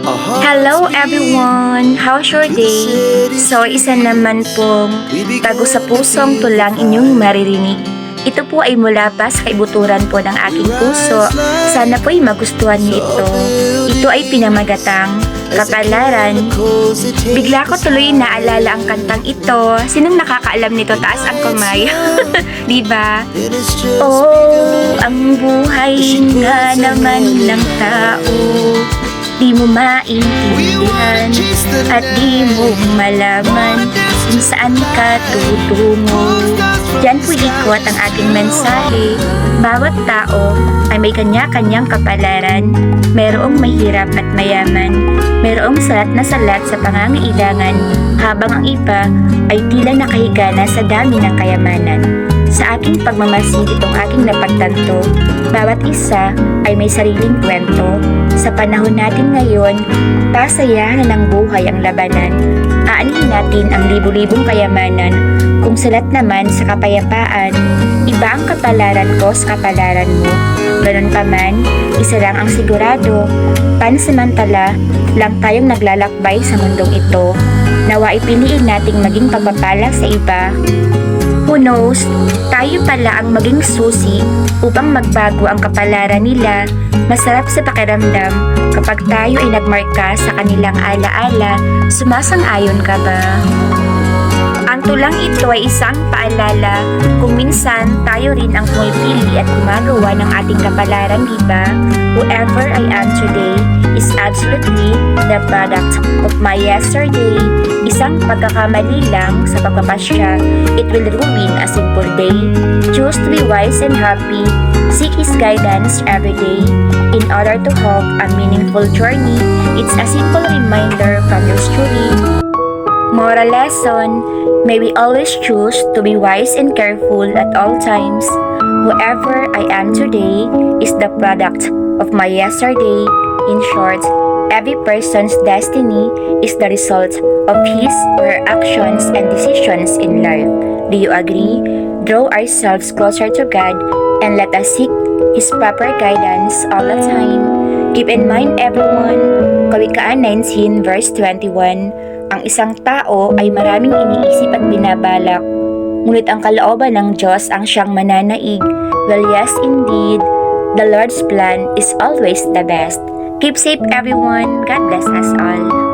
Hello everyone! How's your day? So, isa naman pong tago sa pusong tulang inyong maririnig. Ito po ay mula pa sa kaibuturan po ng aking puso. Sana po ay magustuhan niyo ito. Ito ay pinamagatang Kapalaran. Bigla ko tuloy naalala ang kantang ito. Sinong nakakaalam nito? Taas ang kamay. Diba? Oh, ang buhay nga naman ng tao. Di mo maintindihan at di mo malaman kung saan ka tutungo. Diyan po ikot ang aking mensahe. Bawat tao ay may kanya-kanyang kapalaran. Merong mahirap at mayaman. Merong salat na salat sa pangangailangan, habang ang iba ay tila nakahiga na sa dami ng kayamanan. Sa aking pagmamasid itong aking napagtanto, bawat isa ay may sariling kwento. Sa panahon natin ngayon, pasayahan ng buhay ang labanan. Aanihin natin ang libu-libong kayamanan, kung salat naman sa kapayapaan. Iba ang kapalaran ko sa kapalaran mo. Ganun pa man, isa lang ang sigurado, pansamantala lang tayong naglalakbay sa mundong ito. Nawa ipiliin nating maging pagpapala sa iba. Who knows, tayo pala ang maging susi upang magbago ang kapalaran nila. Masarap sa pakiramdam kapag tayo ay nagmarka sa kanilang alaala. Sumasang-ayon ka ba? Ang tulang ito ay isang paalala kung minsan tayo rin ang pumipili at gumagawa ng ating kapalaran, diba? Whoever I am today is absolutely the product of my yesterday. Isang pagkakamali lang sa pagpapasya, it will ruin a simple day. Choose to be wise and happy. Seek His guidance every day in order to have a meaningful journey. It's a simple reminder from your story. Moral lesson, may we always choose to be wise and careful at all times. Whoever I am today is the product of my yesterday. In short, every person's destiny is the result of his or her actions and decisions in life. Do you agree? Draw ourselves closer to God and let us seek His proper guidance all the time. Keep in mind everyone, Kawikaan 19 verse 21, ang isang tao ay maraming iniisip at binabalak, ngunit ang kalooban ng Diyos ang siyang mananaig. Well, yes indeed, the Lord's plan is always the best. Keep safe everyone. God bless us all.